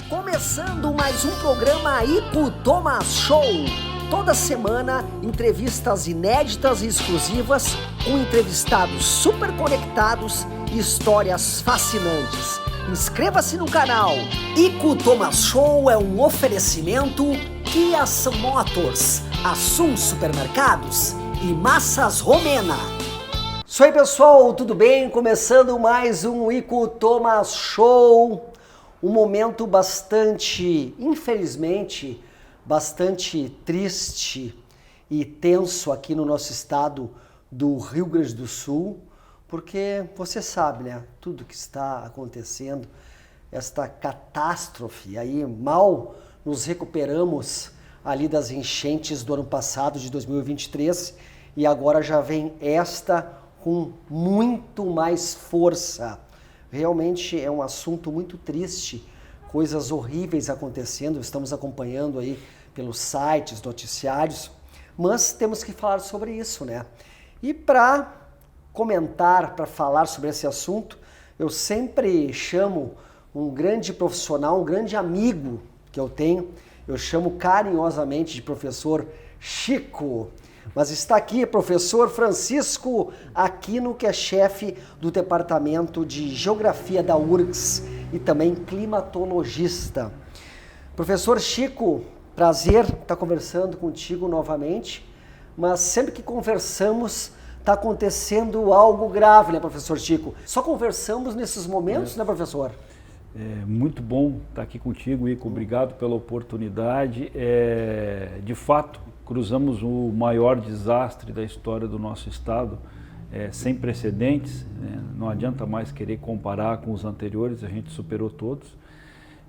Começando mais um programa Ico Thomas Show. Toda semana, entrevistas inéditas e exclusivas com entrevistados super conectados e histórias fascinantes. Inscreva-se no canal. Ico Thomas Show é um oferecimento Kia Motors, Assum Supermercados e Massas Romena. Isso aí, pessoal, tudo bem? Começando mais um Ico Thomas Show. Um momento bastante, infelizmente, bastante triste e tenso aqui no nosso estado do Rio Grande do Sul, porque você sabe, né, tudo que está acontecendo, esta catástrofe, aí mal nos recuperamos ali das enchentes do ano passado, de 2023, e agora já vem esta com muito mais força. Realmente é um assunto muito triste, coisas horríveis acontecendo, estamos acompanhando aí pelos sites, noticiários, mas temos que falar sobre isso, né? E para comentar, para falar sobre esse assunto, eu sempre chamo um grande profissional, um grande amigo que eu tenho, eu chamo carinhosamente de professor Chico. Mas está aqui professor Francisco Aquino, que é chefe do Departamento de Geografia da URGS e também climatologista. Professor Chico, prazer estar conversando contigo novamente, mas sempre que conversamos está acontecendo algo grave, né, professor Chico? Só conversamos nesses momentos, né, professor? É muito bom estar aqui contigo, Ico. Obrigado pela oportunidade. De fato, cruzamos o maior desastre da história do nosso estado, sem precedentes, né? Não adianta mais querer comparar com os anteriores, a gente superou todos.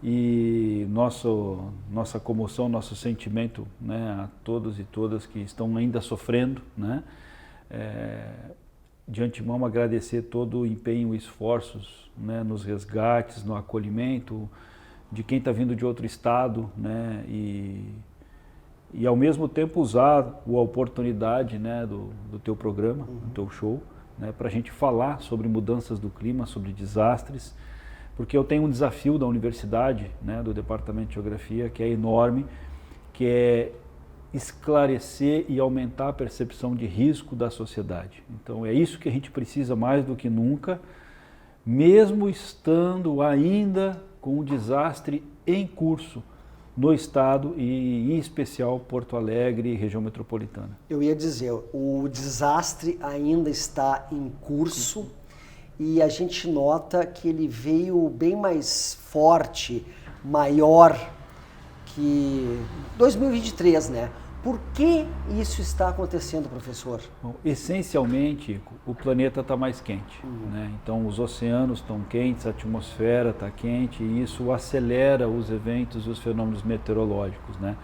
E nossa comoção, nosso sentimento, né, a todos e todas que estão ainda sofrendo, né? De antemão agradecer todo o empenho e esforços, né, nos resgates, no acolhimento de quem está vindo de outro estado, né, e ao mesmo tempo usar a oportunidade, né, do teu programa, do teu show, né, para a gente falar sobre mudanças do clima, sobre desastres, porque eu tenho um desafio da universidade, né, do Departamento de Geografia, que é enorme, que é esclarecer e aumentar a percepção de risco da sociedade. Então é isso que a gente precisa mais do que nunca, mesmo estando ainda com o desastre em curso no estado e em especial Porto Alegre e região metropolitana. Eu ia dizer, o desastre ainda está em curso e a gente nota que ele veio bem mais forte, maior que 2023, né? Por que isso está acontecendo, professor? Bom, essencialmente, o planeta está mais quente, né? Então os oceanos estão quentes, a atmosfera está quente e isso acelera os eventos e os fenômenos meteorológicos, né?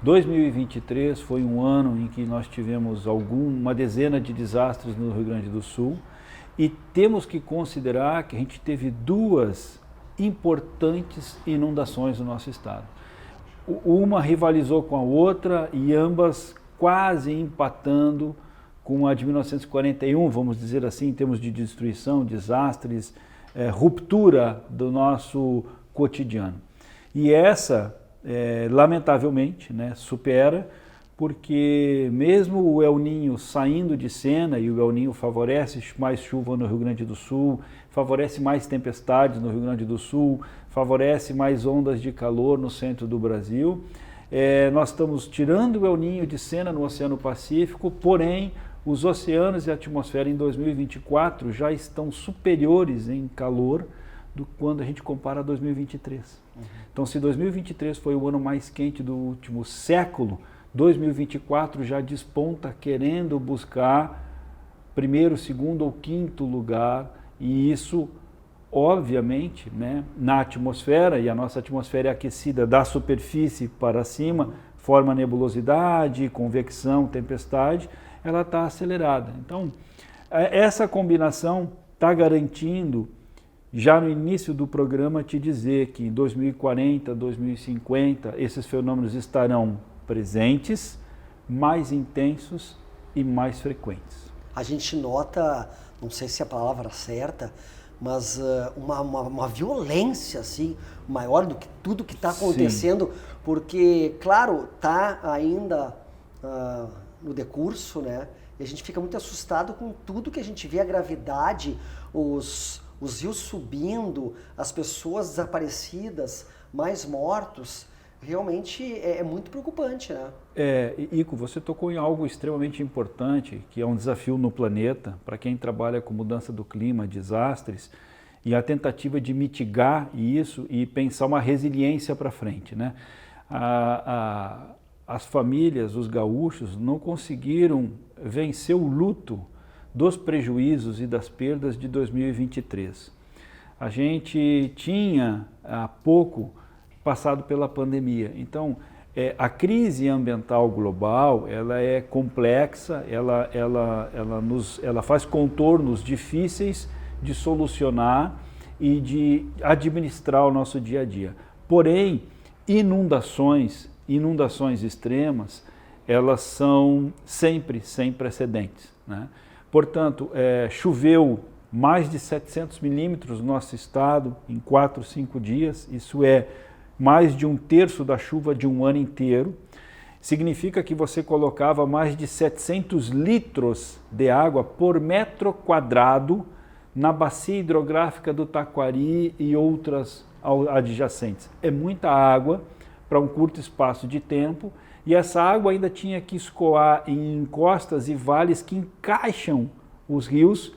2023 foi um ano em que nós tivemos uma dezena de desastres no Rio Grande do Sul e temos que considerar que a gente teve duas importantes inundações no nosso estado. Uma rivalizou com a outra e ambas quase empatando com a de 1941, vamos dizer assim, em termos de destruição, desastres, ruptura do nosso cotidiano. E essa, lamentavelmente, né, supera, porque mesmo o El Niño saindo de cena, e o El Niño favorece mais chuva no Rio Grande do Sul, favorece mais tempestades no Rio Grande do Sul, favorece mais ondas de calor no centro do Brasil. Nós estamos tirando o El Niño de cena no Oceano Pacífico, porém os oceanos e a atmosfera em 2024 já estão superiores em calor do quando a gente compara a 2023. Então, se 2023 foi o ano mais quente do último século, 2024 já desponta querendo buscar primeiro, segundo ou quinto lugar, e isso, obviamente, né, na atmosfera, e a nossa atmosfera é aquecida da superfície para cima, forma nebulosidade, convecção, tempestade, ela está acelerada. Então, essa combinação está garantindo, já no início do programa, te dizer que em 2040, 2050, esses fenômenos estarão presentes, mais intensos e mais frequentes. A gente nota, não sei se é a palavra certa, mas uma violência assim, maior do que tudo que está acontecendo, porque, claro, está ainda no decurso, né? E a gente fica muito assustado com tudo que a gente vê, a gravidade, os rios subindo, as pessoas desaparecidas, mais mortos. Realmente é muito preocupante, né? Ico, você tocou em algo extremamente importante, que é um desafio no planeta, para quem trabalha com mudança do clima, desastres, e a tentativa de mitigar isso e pensar uma resiliência para frente, né? As famílias, os gaúchos, não conseguiram vencer o luto dos prejuízos e das perdas de 2023. A gente tinha há pouco passado pela pandemia. Então, a crise ambiental global, ela é complexa, ela faz contornos difíceis de solucionar e de administrar o nosso dia a dia. Porém, inundações extremas, elas são sempre sem precedentes, né? Portanto, choveu mais de 700 milímetros no nosso estado em 4, 5 dias, isso é mais de 1/3 da chuva de um ano inteiro. Significa que você colocava mais de 700 litros de água por metro quadrado na bacia hidrográfica do Taquari e outras adjacentes. É muita água para um curto espaço de tempo, e essa água ainda tinha que escoar em encostas e vales que encaixam os rios.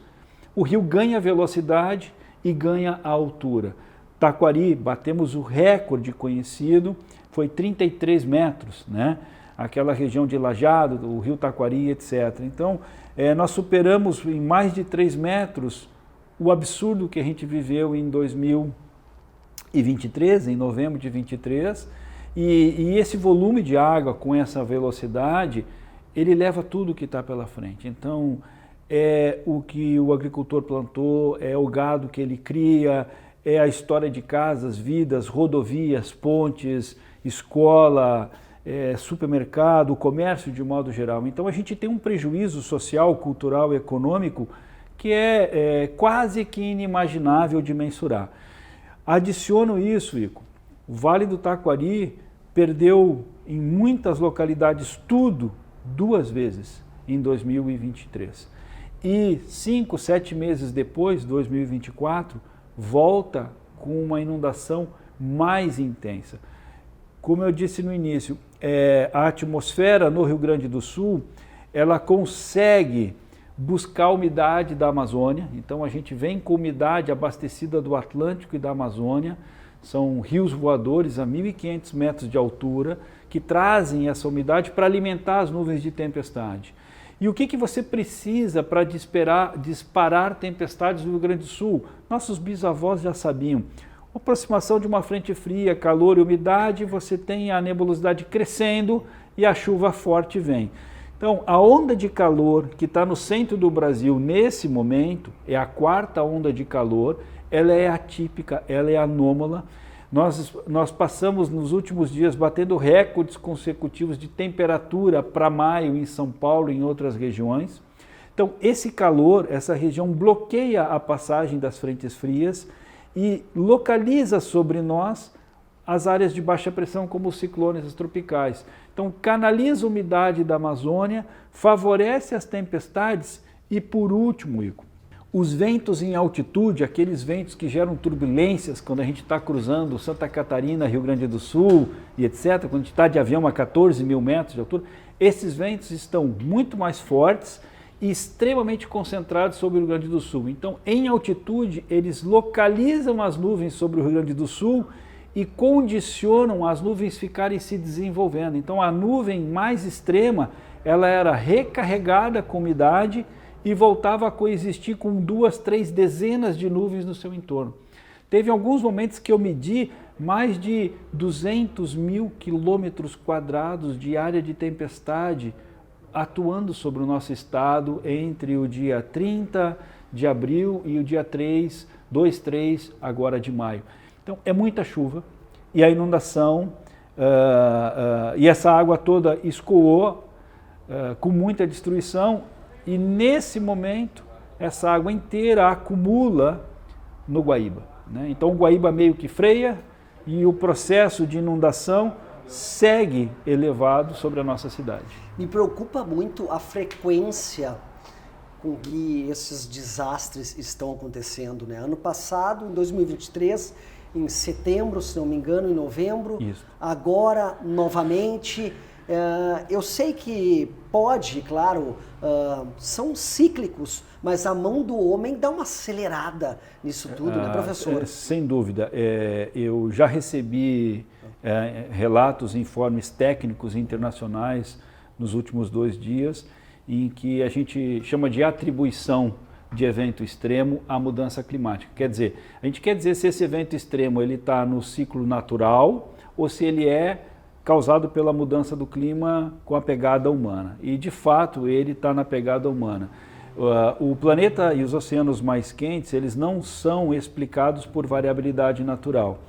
O rio ganha velocidade e ganha altura. Taquari, batemos o recorde conhecido, foi 33 metros, né? Aquela região de Lajeado, o rio Taquari, etc. Então, nós superamos em mais de 3 metros o absurdo que a gente viveu em 2023, em novembro de 23, e esse volume de água com essa velocidade, ele leva tudo que está pela frente. Então, é o que o agricultor plantou, é o gado que ele cria, é a história de casas, vidas, rodovias, pontes, escola, supermercado, o comércio de modo geral. Então a gente tem um prejuízo social, cultural e econômico que é quase que inimaginável de mensurar. Adiciono isso, Ico, o Vale do Taquari perdeu em muitas localidades tudo 2 vezes em 2023. E 5, 7 meses depois, 2024, volta com uma inundação mais intensa. Como eu disse no início, a atmosfera no Rio Grande do Sul, ela consegue buscar a umidade da Amazônia, então a gente vem com umidade abastecida do Atlântico e da Amazônia, são rios voadores a 1.500 metros de altura, que trazem essa umidade para alimentar as nuvens de tempestade. E o que você precisa para disparar tempestades no Rio Grande do Sul? Nossos bisavós já sabiam. A aproximação de uma frente fria, calor e umidade, você tem a nebulosidade crescendo e a chuva forte vem. Então, a onda de calor que está no centro do Brasil nesse momento, é a 4ª onda de calor, ela é atípica, ela é anômala. Nós passamos nos últimos dias batendo recordes consecutivos de temperatura para maio em São Paulo e em outras regiões. Então, esse calor, essa região bloqueia a passagem das frentes frias e localiza sobre nós as áreas de baixa pressão, como os ciclones tropicais. Então, canaliza a umidade da Amazônia, favorece as tempestades e, por último, Ico, os ventos em altitude, aqueles ventos que geram turbulências quando a gente está cruzando Santa Catarina, Rio Grande do Sul e etc., quando a gente está de avião a 14 mil metros de altura, esses ventos estão muito mais fortes e extremamente concentrados sobre o Rio Grande do Sul. Então, em altitude, eles localizam as nuvens sobre o Rio Grande do Sul e condicionam as nuvens ficarem se desenvolvendo. Então, a nuvem mais extrema, ela era recarregada com umidade e voltava a coexistir com 2, 3 dezenas de nuvens no seu entorno. Teve alguns momentos que eu medi mais de 200 mil quilômetros quadrados de área de tempestade atuando sobre o nosso estado entre o dia 30 de abril e o dia 3 agora de maio. Então é muita chuva e a inundação, e essa água toda escoou com muita destruição. E nesse momento, essa água inteira acumula no Guaíba, né? Então o Guaíba meio que freia e o processo de inundação segue elevado sobre a nossa cidade. Me preocupa muito a frequência com que esses desastres estão acontecendo, né? Ano passado, em 2023, em setembro, se não me engano, em novembro, Isso. Agora novamente. Eu sei que pode, claro, são cíclicos, mas a mão do homem dá uma acelerada nisso tudo, né, professor? Sem dúvida. Eu já recebi relatos, informes técnicos internacionais nos últimos 2 dias, em que a gente chama de atribuição de evento extremo à mudança climática. Quer dizer, a gente quer dizer se esse evento extremo ele está no ciclo natural ou se ele é causado pela mudança do clima com a pegada humana. E, de fato, ele está na pegada humana. O planeta e os oceanos mais quentes, eles não são explicados por variabilidade natural.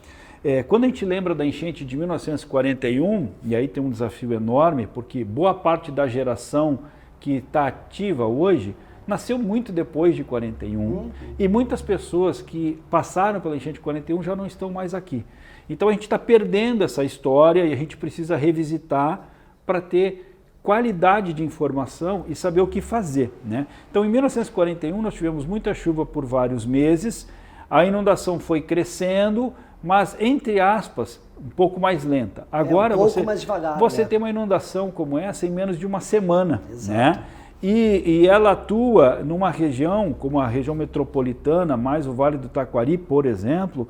Quando a gente lembra da enchente de 1941, e aí tem um desafio enorme, porque boa parte da geração que está ativa hoje nasceu muito depois de 41, e muitas pessoas que passaram pela enchente de 41 já não estão mais aqui. Então a gente está perdendo essa história e a gente precisa revisitar para ter qualidade de informação e saber o que fazer, né? Então em 1941 nós tivemos muita chuva por vários meses, a inundação foi crescendo, mas entre aspas, um pouco mais lenta. Agora um pouco mais devagar, você né? tem uma inundação como essa em menos de uma semana, Exato. Né? E ela atua numa região como a região metropolitana, mais o Vale do Taquari, por exemplo.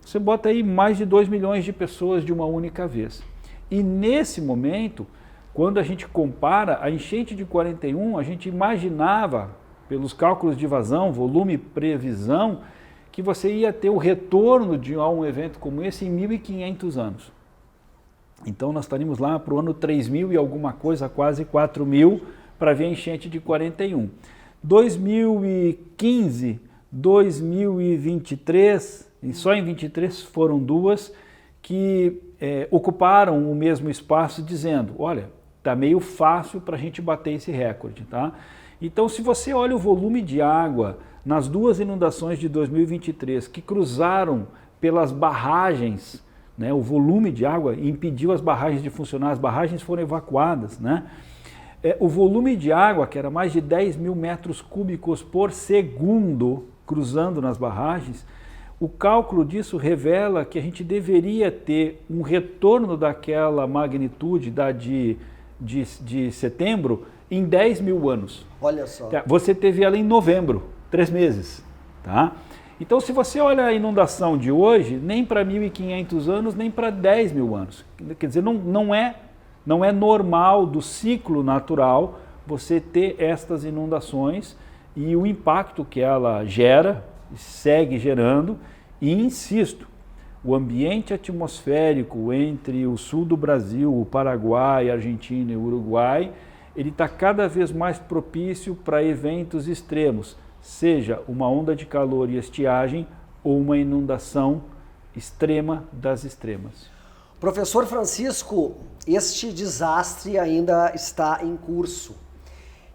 Você bota aí mais de 2 milhões de pessoas de uma única vez. E nesse momento, quando a gente compara a enchente de 41, a gente imaginava, pelos cálculos de vazão, volume e previsão, que você ia ter o retorno de um evento como esse em 1.500 anos. Então nós estaríamos lá para o ano 3.000 e alguma coisa, quase 4.000, para ver a enchente de 41. 2015, 2023... E só em 23 foram 2 que ocuparam o mesmo espaço dizendo, olha, está meio fácil para a gente bater esse recorde, tá? Então, se você olha o volume de água nas 2 inundações de 2023 que cruzaram pelas barragens, né, o volume de água impediu as barragens de funcionar, as barragens foram evacuadas, né? O volume de água, que era mais de 10 mil metros cúbicos por segundo cruzando nas barragens, o cálculo disso revela que a gente deveria ter um retorno daquela magnitude de setembro em 10 mil anos. Olha só. Você teve ela em novembro, 3 meses. Tá? Então, se você olha a inundação de hoje, nem para 1.500 anos, nem para 10 mil anos. Quer dizer, não é normal do ciclo natural você ter estas inundações e o impacto que ela gera, segue gerando, e insisto, o ambiente atmosférico entre o sul do Brasil, o Paraguai, a Argentina e o Uruguai, ele está cada vez mais propício para eventos extremos, seja uma onda de calor e estiagem ou uma inundação extrema das extremas. Professor Francisco, este desastre ainda está em curso.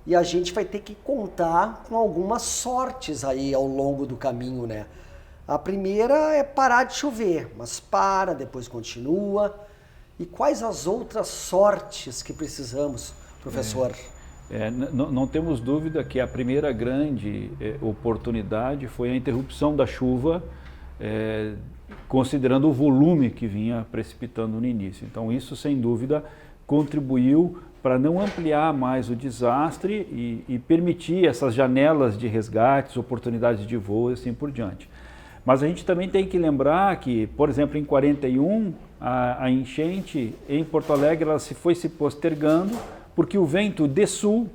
E a gente vai ter que contar com algumas sortes aí ao longo do caminho, né? A primeira é parar de chover, mas para, depois continua. E quais as outras sortes que precisamos, professor? Não temos dúvida que a primeira grande oportunidade foi a interrupção da chuva, considerando o volume que vinha precipitando no início. Então isso, sem dúvida, contribuiu para não ampliar mais o desastre e permitir essas janelas de resgates, oportunidades de voo e assim por diante. Mas a gente também tem que lembrar que, por exemplo, em 41, a enchente em Porto Alegre ela foi se postergando porque o vento de sul,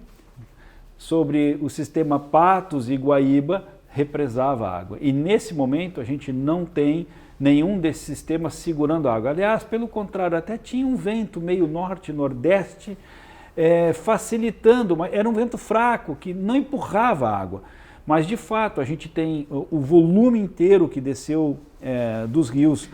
sobre o sistema Patos e Guaíba, represava a água. E nesse momento a gente não tem nenhum desses sistemas segurando a água. Aliás, pelo contrário, até tinha um vento meio norte-nordeste facilitando, mas era um vento fraco que não empurrava a água. Mas de fato a gente tem o volume inteiro que desceu dos rios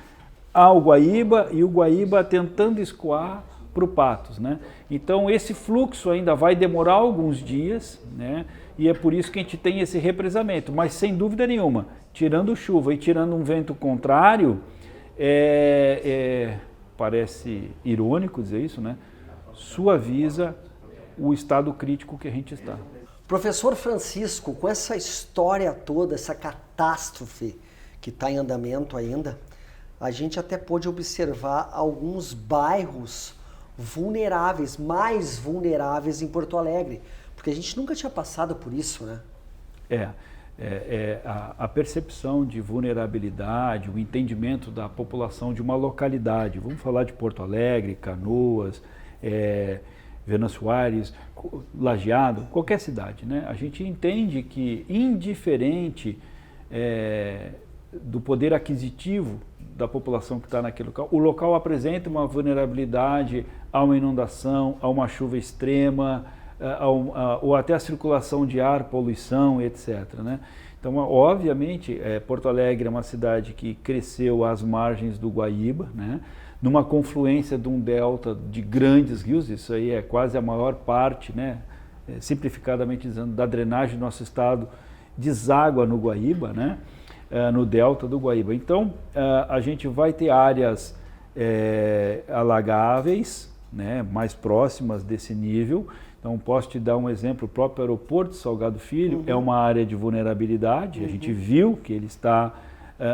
ao Guaíba e o Guaíba tentando escoar para o Patos, né? Então esse fluxo ainda vai demorar alguns dias, né? e é por isso que a gente tem esse represamento. Mas sem dúvida nenhuma, tirando chuva e tirando um vento contrário, parece irônico dizer isso, né? Suaviza o estado crítico que a gente está. Professor Francisco, com essa história toda, essa catástrofe que está em andamento ainda, a gente até pôde observar alguns bairros vulneráveis, mais vulneráveis em Porto Alegre, porque a gente nunca tinha passado por isso, né? A percepção de vulnerabilidade, o entendimento da população de uma localidade, vamos falar de Porto Alegre, Canoas, Venâncio Aires, Lajeado, qualquer cidade, né? A gente entende que, indiferente do poder aquisitivo da população que está naquele local, o local apresenta uma vulnerabilidade a uma inundação, a uma chuva extrema, ou até a circulação de ar, poluição, etc., né? Então, obviamente, Porto Alegre é uma cidade que cresceu às margens do Guaíba, né? Numa confluência de um delta de grandes rios, isso aí é quase a maior parte, né? Simplificadamente dizendo, da drenagem do nosso estado deságua no Guaíba, né? No delta do Guaíba. Então, a gente vai ter áreas alagáveis, né? Mais próximas desse nível. Então, posso te dar um exemplo, o próprio aeroporto de Salgado Filho é uma área de vulnerabilidade, a gente viu que ele está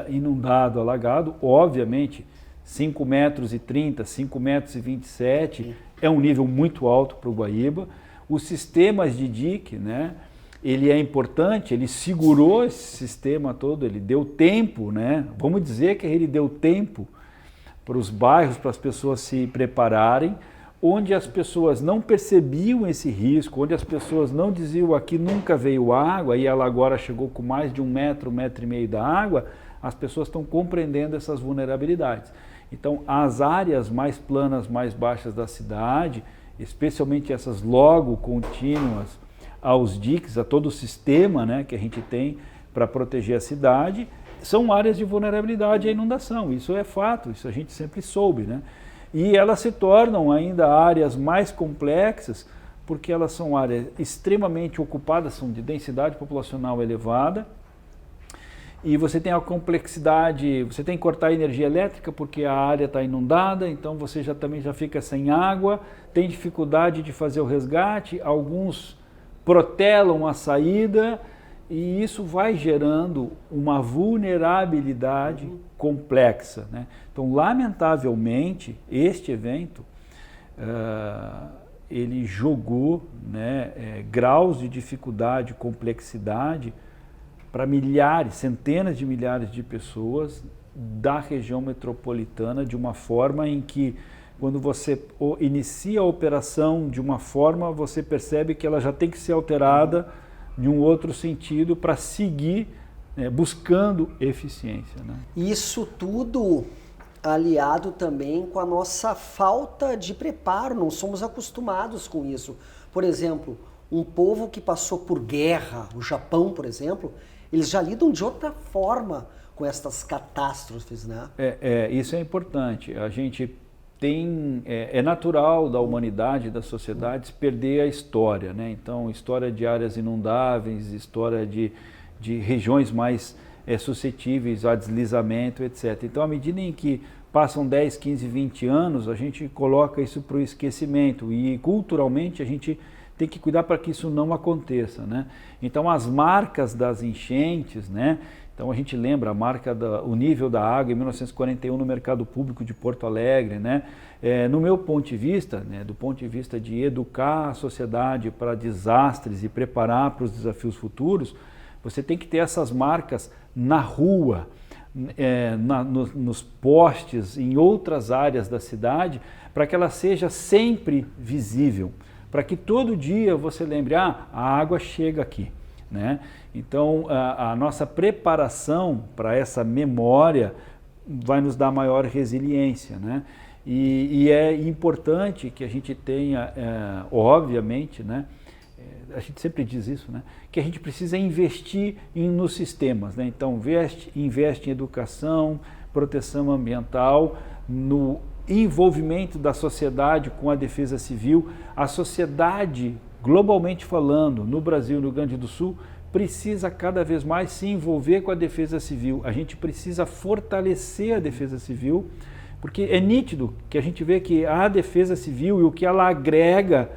inundado, alagado, obviamente, 5,30 metros, 5,27 metros é um nível muito alto para o Guaíba. Os sistemas de dique, né, ele é importante, ele segurou esse sistema todo, ele deu tempo, né, vamos dizer que ele deu tempo para os bairros, para as pessoas se prepararem, onde as pessoas não percebiam esse risco, onde as pessoas não diziam aqui nunca veio água e ela agora chegou com mais de 1 metro, 1,5 metros da água, as pessoas estão compreendendo essas vulnerabilidades. Então, as áreas mais planas, mais baixas da cidade, especialmente essas logo contínuas aos diques, a todo o sistema, né, que a gente tem para proteger a cidade, são áreas de vulnerabilidade à inundação. Isso é fato, isso a gente sempre soube, né? E elas se tornam ainda áreas mais complexas, porque elas são áreas extremamente ocupadas, são de densidade populacional elevada, e você tem a complexidade, você tem que cortar a energia elétrica porque a área está inundada, então você também já fica sem água, tem dificuldade de fazer o resgate, alguns protelam a saída, e isso vai gerando uma vulnerabilidade complexa, né? Então, lamentavelmente, este evento, ele jogou, né, graus de dificuldade, complexidade para milhares, centenas de milhares de pessoas da região metropolitana, de uma forma em que, quando você inicia a operação de uma forma, você percebe que ela já tem que ser alterada de um outro sentido para seguir buscando eficiência, né? Isso tudo aliado também com a nossa falta de preparo, não somos acostumados com isso. Por exemplo, um povo que passou por guerra, o Japão, por exemplo, eles já lidam de outra forma com estas catástrofes, né? Isso é importante. A gente tem, é natural da humanidade, das sociedades, perder a história, né? Então, história de áreas inundáveis, história de regiões mais suscetíveis a deslizamento, etc. Então, à medida em que passam 10, 15, 20 anos, a gente coloca isso para o esquecimento e, culturalmente, a gente tem que cuidar para que isso não aconteça, né? Então, as marcas das enchentes, né? Então, a gente lembra o nível da água em 1941 no mercado público de Porto Alegre, né? No meu ponto de vista, né, do ponto de vista de educar a sociedade para desastres e preparar para os desafios futuros, você tem que ter essas marcas na rua, nos postes, em outras áreas da cidade, para que ela seja sempre visível, para que todo dia você lembre, a água chega aqui, né? Então, a nossa preparação para essa memória vai nos dar maior resiliência, né? E é importante que a gente tenha, obviamente, né? A gente sempre diz isso, né? Que a gente precisa investir nos sistemas, né? Então, investe em educação, proteção ambiental, no envolvimento da sociedade com a defesa civil. A sociedade globalmente falando, no Brasil e no Rio Grande do Sul, precisa cada vez mais se envolver com a defesa civil. A gente precisa fortalecer a defesa civil, porque é nítido que a gente vê que a defesa civil e o que ela agrega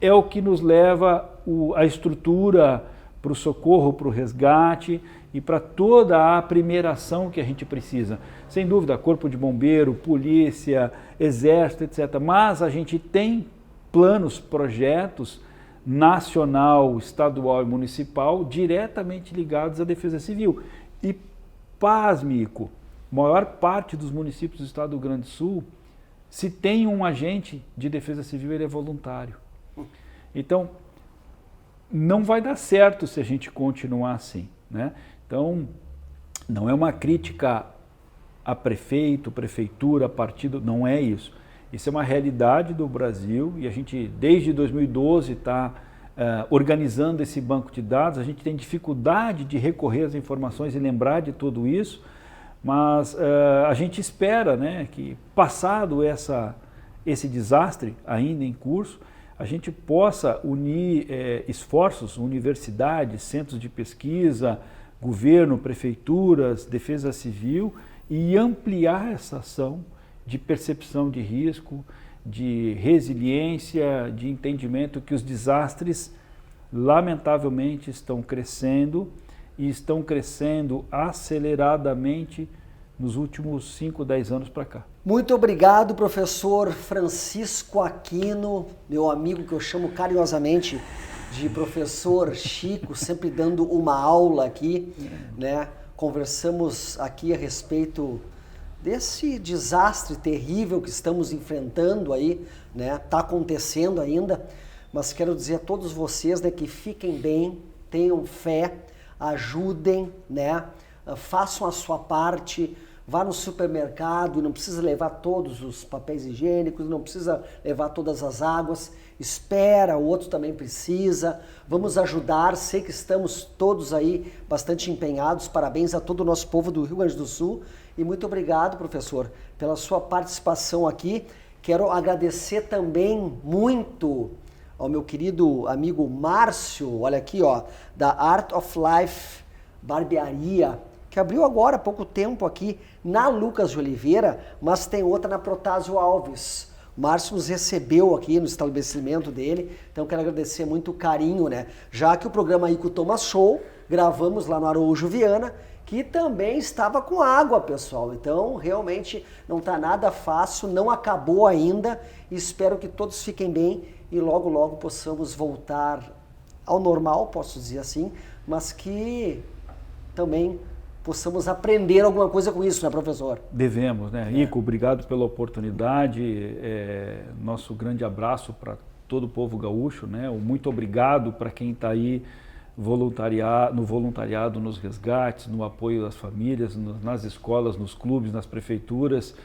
é o que nos leva a estrutura para o socorro, para o resgate e para toda a primeira ação que a gente precisa. Sem dúvida, corpo de bombeiro, polícia, exército, etc. Mas a gente tem planos, projetos nacional, estadual e municipal diretamente ligados à defesa civil. E, pasme, Ico, a maior parte dos municípios do estado do Rio Grande do Sul, se tem um agente de defesa civil, ele é voluntário. Então, não vai dar certo se a gente continuar assim, né? Então, não é uma crítica a prefeito, prefeitura, partido, não é isso. Isso é uma realidade do Brasil e a gente, desde 2012, está organizando esse banco de dados. A gente tem dificuldade de recorrer às informações e lembrar de tudo isso, mas a gente espera, né, que, passado esse desastre ainda em curso, a gente possa unir esforços, universidades, centros de pesquisa, governo, prefeituras, defesa civil e ampliar essa ação de percepção de risco, de resiliência, de entendimento que os desastres, lamentavelmente, estão crescendo e estão crescendo aceleradamente nos últimos 5, 10 anos para cá. Muito obrigado, professor Francisco Aquino, meu amigo que eu chamo carinhosamente de professor Chico, sempre dando uma aula aqui, né? Conversamos aqui a respeito desse desastre terrível que estamos enfrentando aí, né? Tá acontecendo ainda, mas quero dizer a todos vocês, né, que fiquem bem, tenham fé, ajudem, né? Façam a sua parte, vá no supermercado, não precisa levar todos os papéis higiênicos, não precisa levar todas as águas, espera, o outro também precisa, vamos ajudar, sei que estamos todos aí bastante empenhados, parabéns a todo o nosso povo do Rio Grande do Sul e muito obrigado, professor, pela sua participação aqui. Quero agradecer também muito ao meu querido amigo Márcio, olha aqui, ó, da Art of Life Barbearia, que abriu agora há pouco tempo aqui na Lucas de Oliveira, mas tem outra na Protásio Alves. O Márcio nos recebeu aqui no estabelecimento dele, então quero agradecer muito o carinho, né? Já que o programa Ico Thomas Show, gravamos lá no Araújo Viana, que também estava com água, pessoal. Então, realmente não está nada fácil, não acabou ainda. Espero que todos fiquem bem e logo, logo possamos voltar ao normal, posso dizer assim, mas que também possamos aprender alguma coisa com isso, né, professor? Devemos, né? Ico, obrigado pela oportunidade, nosso grande abraço para todo o povo gaúcho, né? Muito obrigado para quem está aí no voluntariado, nos resgates, no apoio às famílias, nas escolas, nos clubes, nas prefeituras.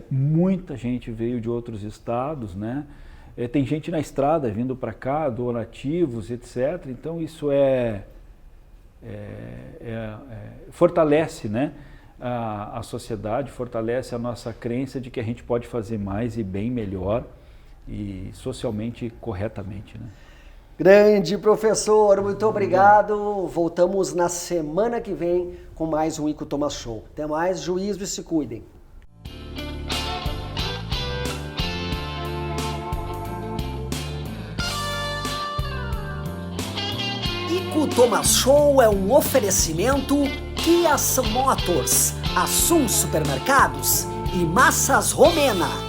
Muita gente veio de outros estados, né? Tem gente na estrada vindo para cá, donativos, etc. Então isso fortalece, né, a sociedade, fortalece a nossa crença de que a gente pode fazer mais e bem melhor e socialmente corretamente, né? Grande professor, muito obrigado. Voltamos na semana que vem com mais um Ico Thomas Show. Até mais, juízo e se cuidem. Ico Thomas Show é um oferecimento Kia Motors, Assum Supermercados e Massas Romena.